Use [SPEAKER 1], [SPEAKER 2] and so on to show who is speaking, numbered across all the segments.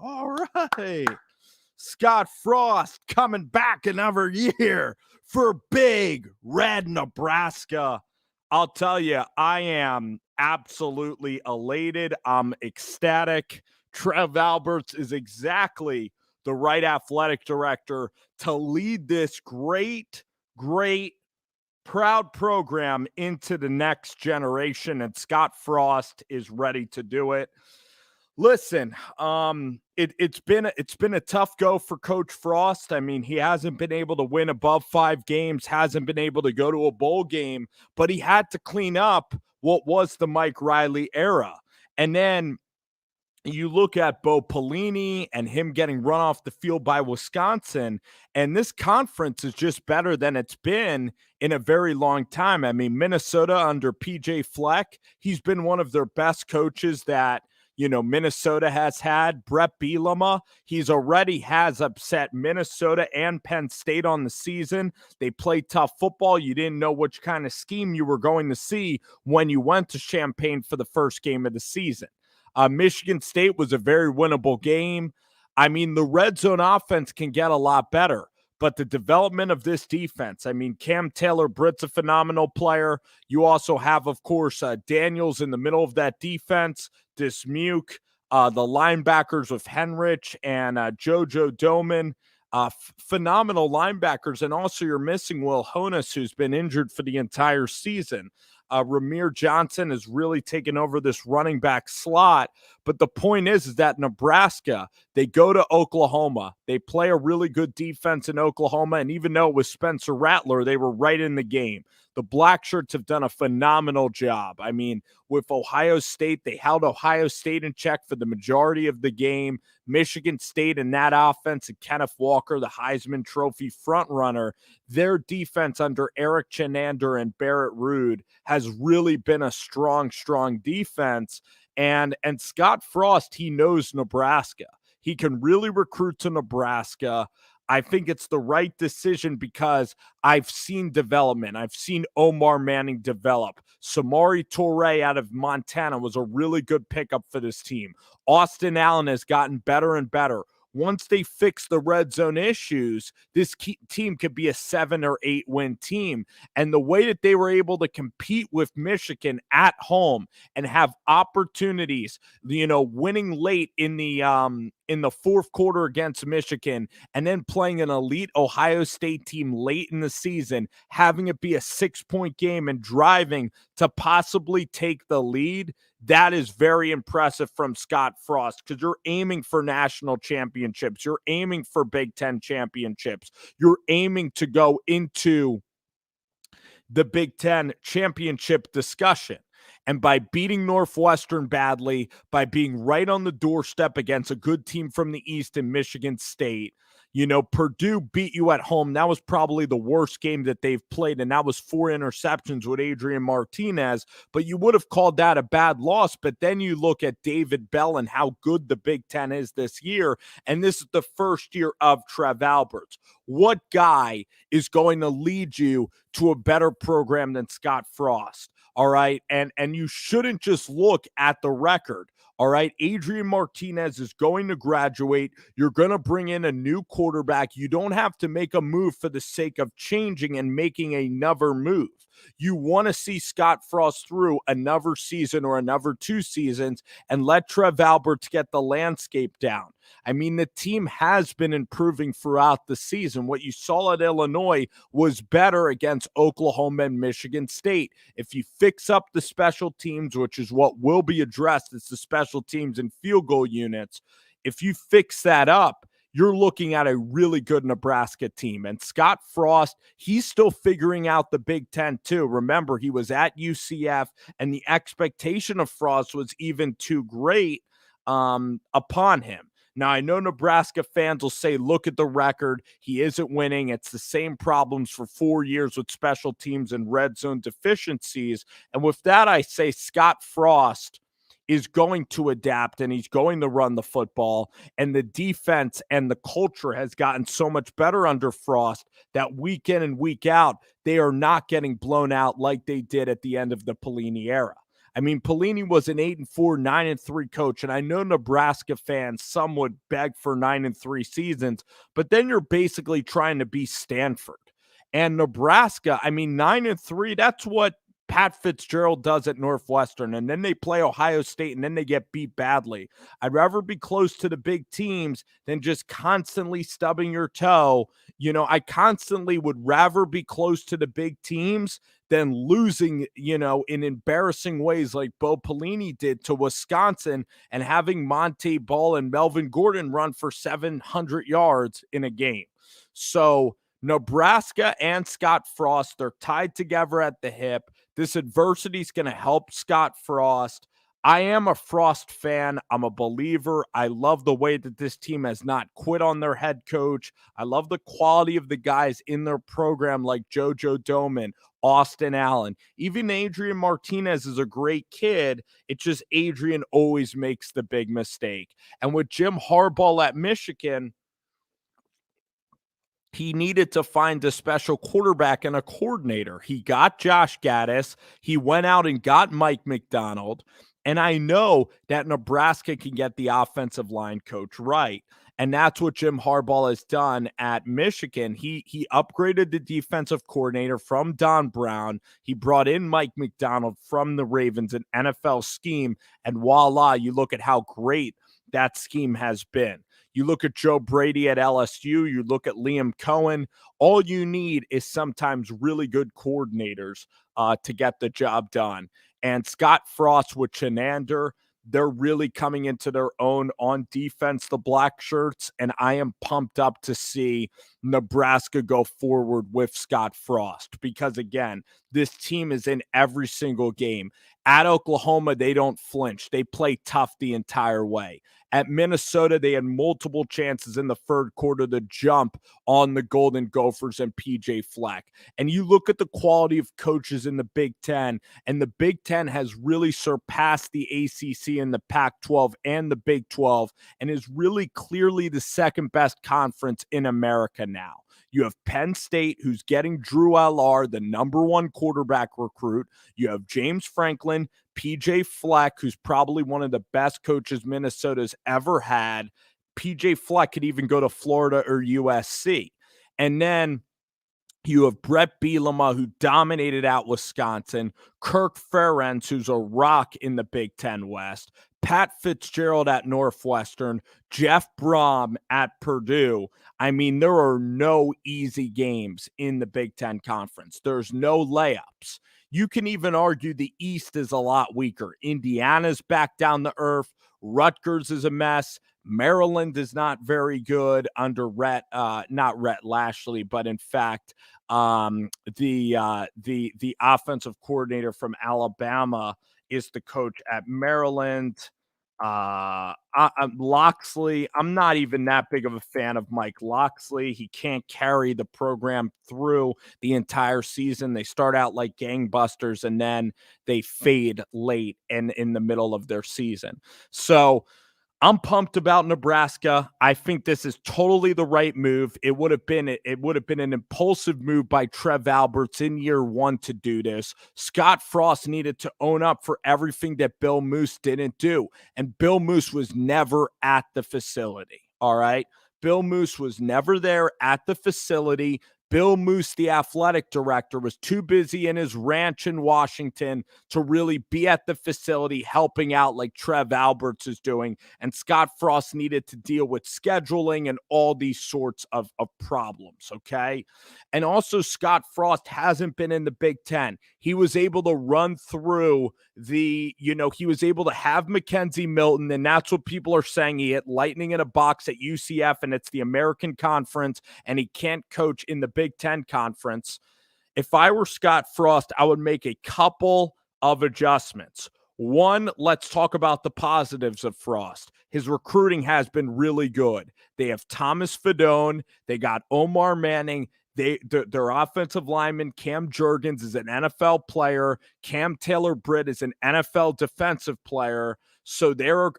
[SPEAKER 1] All right. Scott Frost coming back another year for Big Red Nebraska. I'll tell you, I am absolutely elated. I'm ecstatic. Trev Alberts is exactly the right athletic director to lead this great, proud program into the next generation, and Scott Frost is ready to do it. Listen, it's been a tough go for Coach Frost. I mean, he hasn't been able to win above 5 games, hasn't been able to go to a bowl game, but he had to clean up what was the Mike Riley era. And then you look at Bo Pelini and him getting run off the field by Wisconsin, and this conference is just better than it's been in a very long time. I mean, Minnesota under PJ Fleck, he's been one of their best coaches that Minnesota has had. Brett Bielema, he's already has upset Minnesota and Penn State on the season. They play tough football. You didn't know which kind of scheme you were going to see when you went to Champaign for the first game of the season. Michigan State was a very winnable game. I mean, the red zone offense can get a lot better, but the development of this defense, I mean, Cam Taylor-Britt's a phenomenal player. You also have, of course, Daniels in the middle of that defense, Dismuke, the linebackers with Henrich and JoJo Doman. Phenomenal linebackers, and also you're missing Will Honus, who's been injured for the entire season. Ramir Johnson has really taken over this running back slot. But the point is that Nebraska, they go to Oklahoma. They play a really good defense in Oklahoma. And even though it was Spencer Rattler, they were right in the game. The Black Shirts have done a phenomenal job. I mean, with Ohio State, they held Ohio State in check for the majority of the game. Michigan State and that offense, and Kenneth Walker, the Heisman Trophy frontrunner, their defense under Eric Chenander and Barrett Ruud has really been a strong defense. And Scott Frost, he knows Nebraska. He can really recruit to Nebraska. I think it's the right decision because I've seen development. I've seen Omar Manning develop. Samori Toure out of Montana was a really good pickup for this team. Austin Allen has gotten better and better. Once they fix the red zone issues, this team could be a 7 or 8 win team. And the way that they were able to compete with Michigan at home and have opportunities, winning late in the fourth quarter against Michigan, and then playing an elite Ohio State team late in the season, having it be a 6-point game and driving to possibly take the lead, that is very impressive from Scott Frost, because you're aiming for national championships. You're aiming for Big Ten championships. You're aiming to go into the Big Ten championship discussion. And by beating Northwestern badly, by being right on the doorstep against a good team from the East in Michigan State, Purdue beat you at home. That was probably the worst game that they've played, and that was 4 interceptions with Adrian Martinez. But you would have called that a bad loss. But then you look at David Bell and how good the Big Ten is this year, and this is the first year of Trev Alberts. What guy is going to lead you to a better program than Scott Frost? All right. And you shouldn't just look at the record. All right. Adrian Martinez is going to graduate. You're going to bring in a new quarterback. You don't have to make a move for the sake of changing and making another move. You want to see Scott Frost through another season or another 2 seasons and let Trev Alberts get the landscape down. I mean, the team has been improving throughout the season. What you saw at Illinois was better against Oklahoma and Michigan State. If you fix up the special teams, which is what will be addressed, it's the special teams and field goal units. If you fix that up, you're looking at a really good Nebraska team. And Scott Frost, he's still figuring out the Big Ten too. Remember, he was at UCF, and the expectation of Frost was even too great upon him. Now, I know Nebraska fans will say, look at the record. He isn't winning. It's the same problems for 4 years with special teams and red zone deficiencies. And with that, I say Scott Frost is going to adapt, and he's going to run the football. And the defense and the culture has gotten so much better under Frost that week in and week out, they are not getting blown out like they did at the end of the Pelini era. I mean, Pelini was an 8-4, 9-3 coach, and I know Nebraska fans, some would beg for 9-3 seasons, but then you're basically trying to be Stanford. And Nebraska, I mean, 9-3, that's what Pat Fitzgerald does at Northwestern, and then they play Ohio State, and then they get beat badly. I'd rather be close to the big teams than just constantly stubbing your toe. I constantly would rather be close to the big teams than losing, in embarrassing ways like Bo Pelini did to Wisconsin and having Monte Ball and Melvin Gordon run for 700 yards in a game. So Nebraska and Scott Frost, they're tied together at the hip. This adversity is going to help Scott Frost. I am a Frost fan. I'm a believer. I love the way that this team has not quit on their head coach. I love the quality of the guys in their program like JoJo Doman, Austin Allen. Even Adrian Martinez is a great kid. It's just Adrian always makes the big mistake. And with Jim Harbaugh at Michigan, he needed to find a special quarterback and a coordinator. He got Josh Gaddis. He went out and got Mike McDonald. And I know that Nebraska can get the offensive line coach right. And that's what Jim Harbaugh has done at Michigan. He upgraded the defensive coordinator from Don Brown. He brought in Mike McDonald from the Ravens, an NFL scheme. And voila, you look at how great that scheme has been. You look at Joe Brady at LSU, you look at Liam Cohen. All you need is sometimes really good coordinators to get the job done. And Scott Frost with Chenander, they're really coming into their own on defense, the black shirts, and I am pumped up to see Nebraska go forward with Scott Frost because, again, this team is in every single game. At Oklahoma, they don't flinch. They play tough the entire way. At Minnesota, they had multiple chances in the third quarter to jump on the Golden Gophers and PJ Fleck. And you look at the quality of coaches in the Big Ten, and the Big Ten has really surpassed the ACC and the Pac-12 and the Big 12 and is really clearly the second best conference in America now. You have Penn State, who's getting Drew L.R., the number one quarterback recruit. You have James Franklin, PJ Fleck, who's probably one of the best coaches Minnesota's ever had. PJ Fleck could even go to Florida or USC. And then you have Brett Bielema, who dominated out Wisconsin, Kirk Ferentz, who's a rock in the Big Ten West, Pat Fitzgerald at Northwestern, Jeff Brom at Purdue. I mean, there are no easy games in the Big Ten Conference. There's no layups. You can even argue the East is a lot weaker. Indiana's back down to earth. Rutgers is a mess. Maryland is not very good under not Rhett Lashley, but in fact, the offensive coordinator from Alabama is the coach at Maryland. Loxley, I'm not even that big of a fan of Mike Loxley. He can't carry the program through the entire season. They start out like gangbusters and then they fade late and in the middle of their season. So I'm pumped about Nebraska. I think this is totally the right move. It would have been an impulsive move by Trev Alberts in year one to do this. Scott Frost needed to own up for everything that Bill Moose didn't do. And Bill Moose was never at the facility. All right. Bill Moose was never there at the facility. Bill Moose, the athletic director, was too busy in his ranch in Washington to really be at the facility helping out like Trev Alberts is doing. And Scott Frost needed to deal with scheduling and all these sorts of problems, okay? And also, Scott Frost hasn't been in the Big Ten. He was able to run through he was able to have Mackenzie Milton, and that's what people are saying. He hit lightning in a box at UCF, and it's the American Conference, and he can't coach in the Big Ten Conference. If I were Scott Frost, I would make a couple of adjustments. One, let's talk about the positives of Frost. His recruiting has been really good. They have Thomas Fedone. They got Omar Manning. Their offensive lineman, Cam Jurgens, is an NFL player. Cam Taylor-Britt is an NFL defensive player. So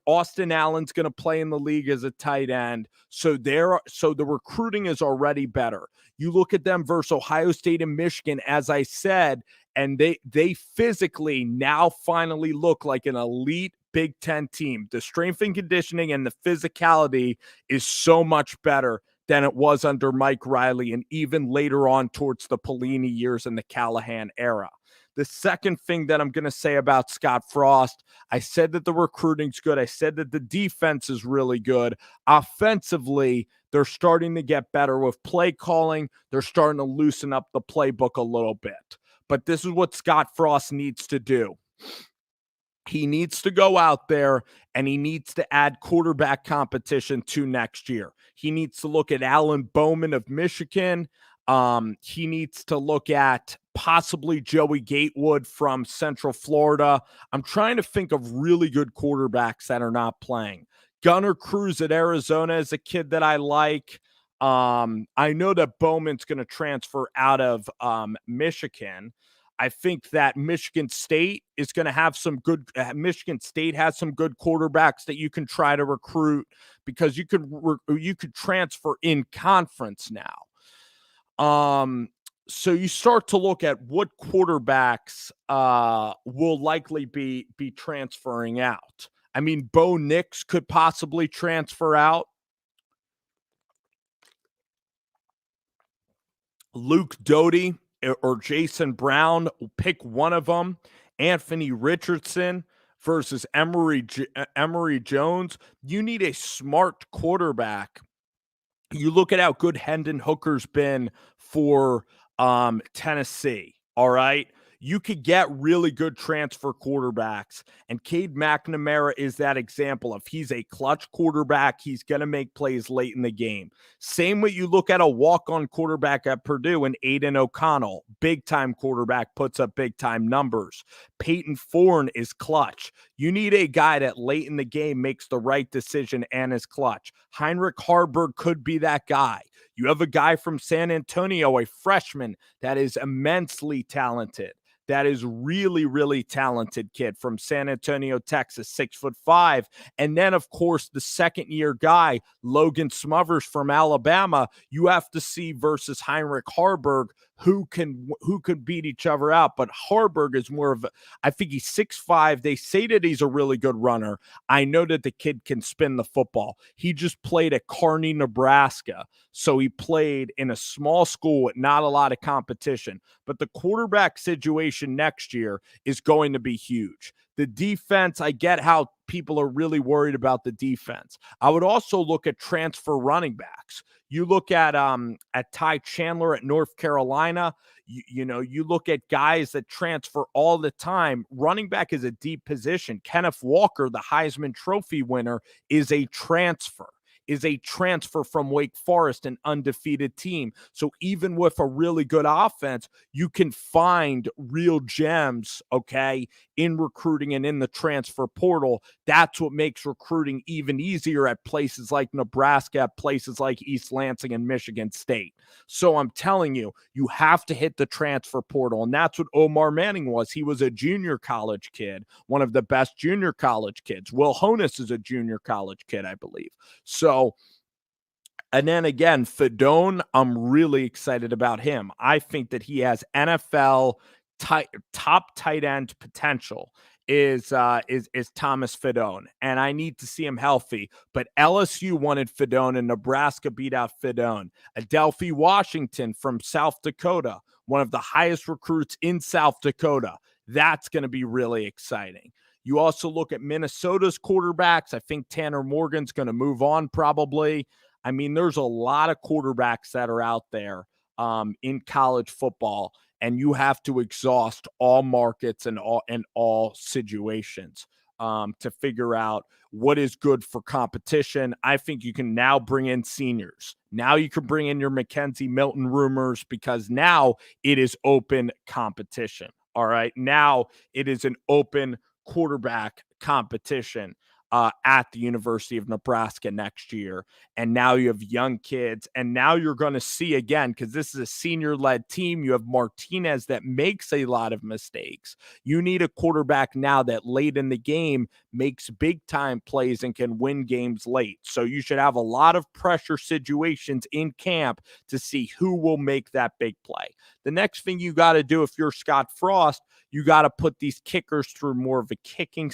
[SPEAKER 1] Austin Allen's going to play in the league as a tight end. So the recruiting is already better. You look at them versus Ohio State and Michigan, as I said, and they physically now finally look like an elite Big Ten team. The strength and conditioning and the physicality is so much better than it was under Mike Riley and even later on towards the Pelini years and the Callahan era. The second thing that I'm going to say about Scott Frost, I said that the recruiting's good. I said that the defense is really good. Offensively, they're starting to get better with play calling. They're starting to loosen up the playbook a little bit. But this is what Scott Frost needs to do. He needs to go out there and he needs to add quarterback competition to next year. He needs to look at Alan Bowman of Michigan. He needs to look at possibly Joey Gatewood from Central Florida. I'm trying to think of really good quarterbacks that are not playing. Gunnar Cruz at Arizona is a kid that I like. I know that Bowman's going to transfer out of Michigan. I think that Michigan State is going to have some good. Michigan State has some good quarterbacks that you can try to recruit because you could transfer in conference now. So you start to look at what quarterbacks will likely be transferring out. I mean, Bo Nix could possibly transfer out. Luke Doty or Jason Brown, pick one of them. Anthony Richardson versus Emory Jones. You need a smart quarterback. You look at how good Hendon Hooker's been for Tennessee, all right? You could get really good transfer quarterbacks, and Cade McNamara is that example. If he's a clutch quarterback, he's going to make plays late in the game. Same way you look at a walk-on quarterback at Purdue and Aiden O'Connell, big-time quarterback, puts up big-time numbers. Peyton Thorne is clutch. You need a guy that late in the game makes the right decision and is clutch. Heinrich Haarberg could be that guy. You have a guy from San Antonio, a freshman that is immensely talented. That is really, really talented kid from San Antonio, Texas, 6'5". And then, of course, the second-year guy, Logan Smothers from Alabama, you have to see versus Heinrich Haarberg who can beat each other out. But Haarberg is more of I think he's 6'5". They say that he's a really good runner. I know that the kid can spin the football. He just played at Kearney, Nebraska. So he played in a small school with not a lot of competition. But the quarterback situation next year is going to be huge. The defense, I get how people are really worried about the defense. I would also look at transfer running backs. You look at Ty Chandler at North Carolina. You look at guys that transfer all the time. Running back is a deep position. Kenneth Walker, the Heisman Trophy winner, is a transfer from Wake Forest, an undefeated team. So even with a really good offense, you can find real gems, okay, in recruiting and in the transfer portal. That's what makes recruiting even easier at places like Nebraska, at places like East Lansing and Michigan State. So I'm telling you, you have to hit the transfer portal, and that's what Omar Manning was. He was a junior college kid, one of the best junior college kids. Will Honus is a junior college kid, I believe. So, and then again, Fedone, I'm really excited about him. I think that he has NFL top tight end potential is Thomas Fedone, and I need to see him healthy. But LSU wanted Fedone, and Nebraska beat out Fedone. Adelphi Washington from South Dakota, one of the highest recruits in South Dakota. That's going to be really exciting. You also look at Minnesota's quarterbacks. I think Tanner Morgan's going to move on probably. I mean, there's a lot of quarterbacks that are out there in college football, and you have to exhaust all markets and all situations to figure out what is good for competition. I think you can now bring in seniors. Now you can bring in your Mackenzie Milton rumors because now it is open competition. All right. Now it is an open quarterback competition. at the University of Nebraska next year. And now you have young kids. And now you're going to see again, because this is a senior led team, you have Martinez that makes a lot of mistakes. You need a quarterback now that late in the game makes big time plays and can win games late. So you should have a lot of pressure situations in camp to see who will make that big play. The next thing you got to do if you're Scott Frost, you got to put these kickers through more of a kicking.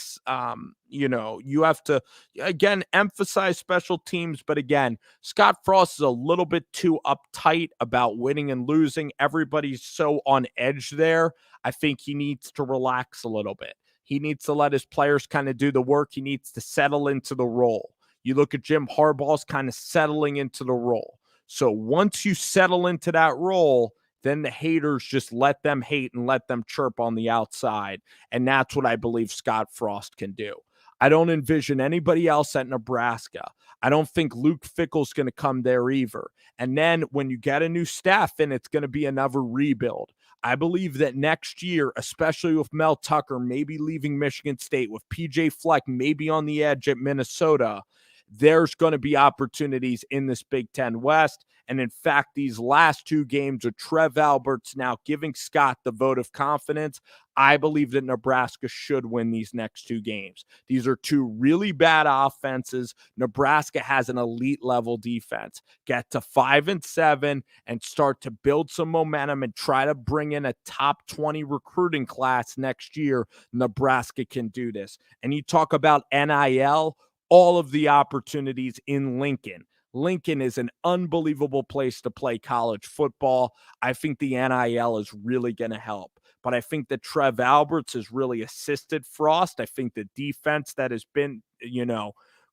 [SPEAKER 1] You have to, again, emphasize special teams. But again, Scott Frost is a little bit too uptight about winning and losing. Everybody's so on edge there. I think he needs to relax a little bit. He needs to let his players kind of do the work. He needs to settle into the role. You look at Jim Harbaugh's kind of settling into the role. So once you settle into that role, then the haters just let them hate and let them chirp on the outside. And that's what I believe Scott Frost can do. I don't envision anybody else at Nebraska. I don't think Luke Fickell's going to come there either. And then when you get a new staff in, it's going to be another rebuild. I believe that next year, especially with Mel Tucker maybe leaving Michigan State, with PJ Fleck maybe on the edge at Minnesota, there's going to be opportunities in this Big Ten West. And in fact, these last two games with Trev Alberts now giving Scott the vote of confidence, I believe that Nebraska should win these next two games. These are two really bad offenses. Nebraska has an elite level defense. Get to 5-7 and start to build some momentum and try to bring in a top 20 recruiting class next year. Nebraska can do this. And you talk about NIL, all of the opportunities in Lincoln. Lincoln is an unbelievable place to play college football. I think the NIL is really going to help. But I think that Trev Alberts has really assisted Frost. I think the defense that has been,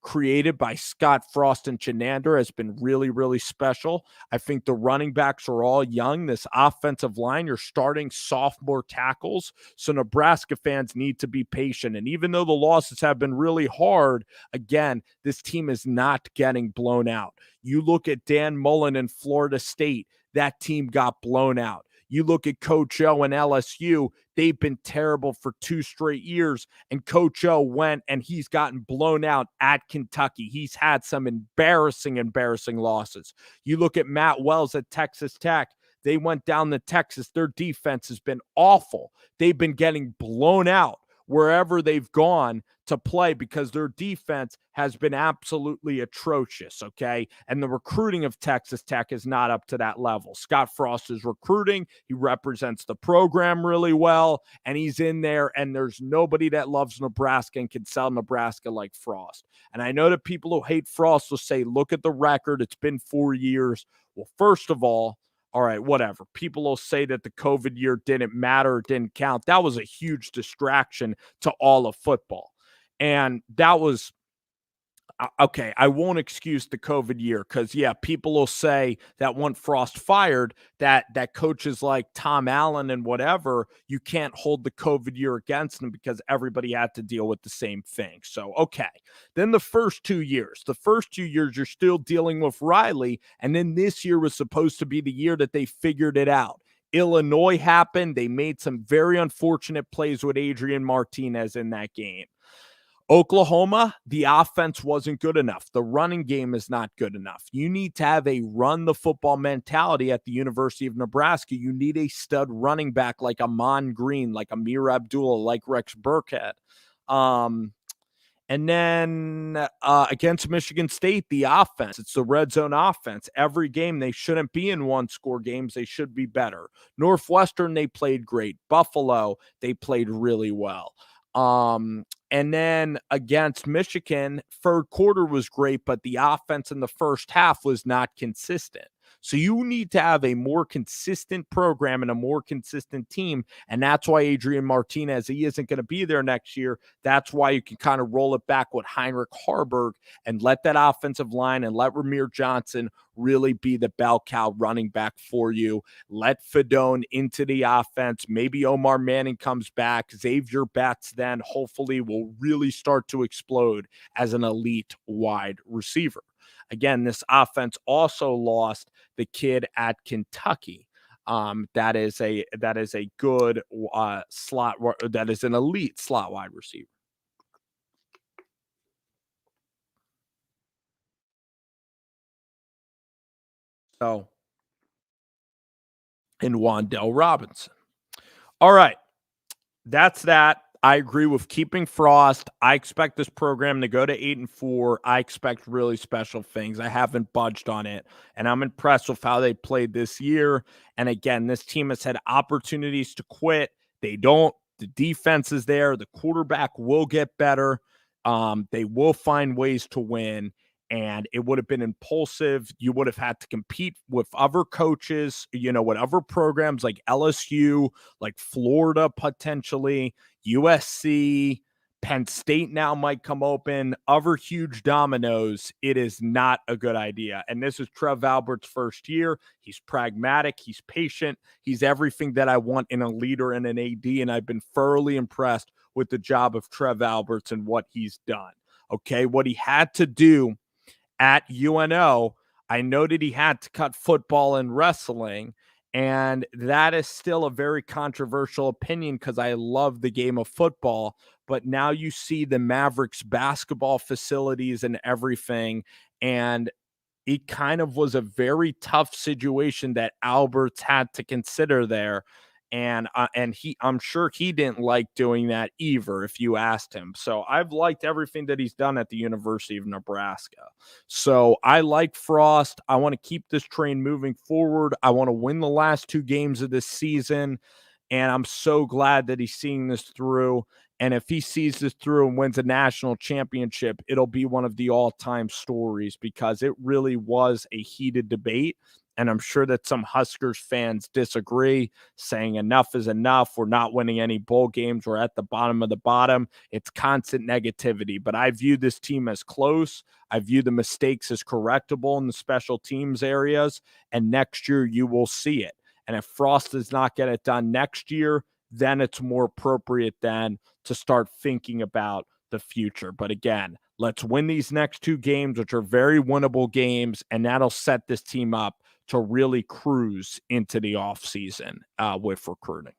[SPEAKER 1] created by Scott Frost and Chenander has been really, really special. I think the running backs are all young. This offensive line, you're starting sophomore tackles. So Nebraska fans need to be patient. And even though the losses have been really hard, again, this team is not getting blown out. You look at Dan Mullen in Florida State, that team got blown out. You look at Coach O and LSU, they've been terrible for 2 straight years, and Coach O went and he's gotten blown out at Kentucky. He's had some embarrassing losses. You look at Matt Wells at Texas Tech. They went down to Texas. Their defense has been awful. They've been getting blown out wherever they've gone to play because their defense has been absolutely atrocious, okay? And the recruiting of Texas Tech is not up to that level. Scott Frost is recruiting. He represents the program really well, and he's in there, and there's nobody that loves Nebraska and can sell Nebraska like Frost. And I know that people who hate Frost will say, look at the record. It's been 4 years. Well, first of all right, whatever. People will say that the COVID year didn't matter, didn't count. That was a huge distraction to all of football. And that was okay. I won't excuse the COVID year because, yeah, people will say that when Frost fired, that coaches like Tom Allen and whatever, you can't hold the COVID year against them because everybody had to deal with the same thing. So, okay. Then the first 2 years, you're still dealing with Riley. And then this year was supposed to be the year that they figured it out. Illinois happened. They made some very unfortunate plays with Adrian Martinez in that game. Oklahoma, the offense wasn't good enough. The running game is not good enough. You need to have a run the football mentality at the University of Nebraska. You need a stud running back like Amon Green, like Amir Abdullah, like Rex Burkhead. And then against Michigan State, the offense, it's the red zone offense. Every game, they shouldn't be in one-score games. They should be better. Northwestern, they played great. Buffalo, they played really well. And then against Michigan, third quarter was great, but the offense in the first half was not consistent. So you need to have a more consistent program and a more consistent team. And that's why Adrian Martinez, he isn't going to be there next year. That's why you can kind of roll it back with Heinrich Harburg and let that offensive line and let Ramir Johnson really be the bell cow running back for you. Let Fedone into the offense. Maybe Omar Manning comes back. Xavier Betts then hopefully will really start to explode as an elite wide receiver. Again, this offense also lost the kid at Kentucky. That is a good slot. That is an elite slot wide receiver. So, and Wandell Robinson. All right. That's that. I agree with keeping Frost. I expect this program to go to 8-4. I expect really special things. I haven't budged on it, and I'm impressed with how they played this year. And again, this team has had opportunities to quit. They don't. The defense is there. The quarterback will get better. They will find ways to win. And it would have been impulsive. You would have had to compete with other coaches, with other programs like LSU, like Florida potentially, USC, Penn State now might come open, other huge dominoes. It is not a good idea. And this is Trev Albert's first year. He's pragmatic. He's patient. He's everything that I want in a leader and an AD. And I've been thoroughly impressed with the job of Trev Alberts and what he's done. Okay. What he had to do at UNO, I noted he had to cut football and wrestling. And that is still a very controversial opinion because I love the game of football. But now you see the Mavericks basketball facilities and everything. And it kind of was a very tough situation that Alberts had to consider there. And I'm sure he didn't like doing that either if you asked him. So I've liked everything that he's done at the University of Nebraska. So I like Frost. I want to keep this train moving forward. I want to win the last 2 games of this season. And I'm so glad that he's seeing this through. And if he sees this through and wins a national championship, it'll be one of the all-time stories because it really was a heated debate. And I'm sure that some Huskers fans disagree, saying enough is enough. We're not winning any bowl games. We're at the bottom of the bottom. It's constant negativity. But I view this team as close. I view the mistakes as correctable in the special teams areas. And next year, you will see it. And if Frost does not get it done next year, then it's more appropriate then to start thinking about the future. But again, let's win these next 2 games, which are very winnable games, and that'll set this team up to really cruise into the offseason with recruiting.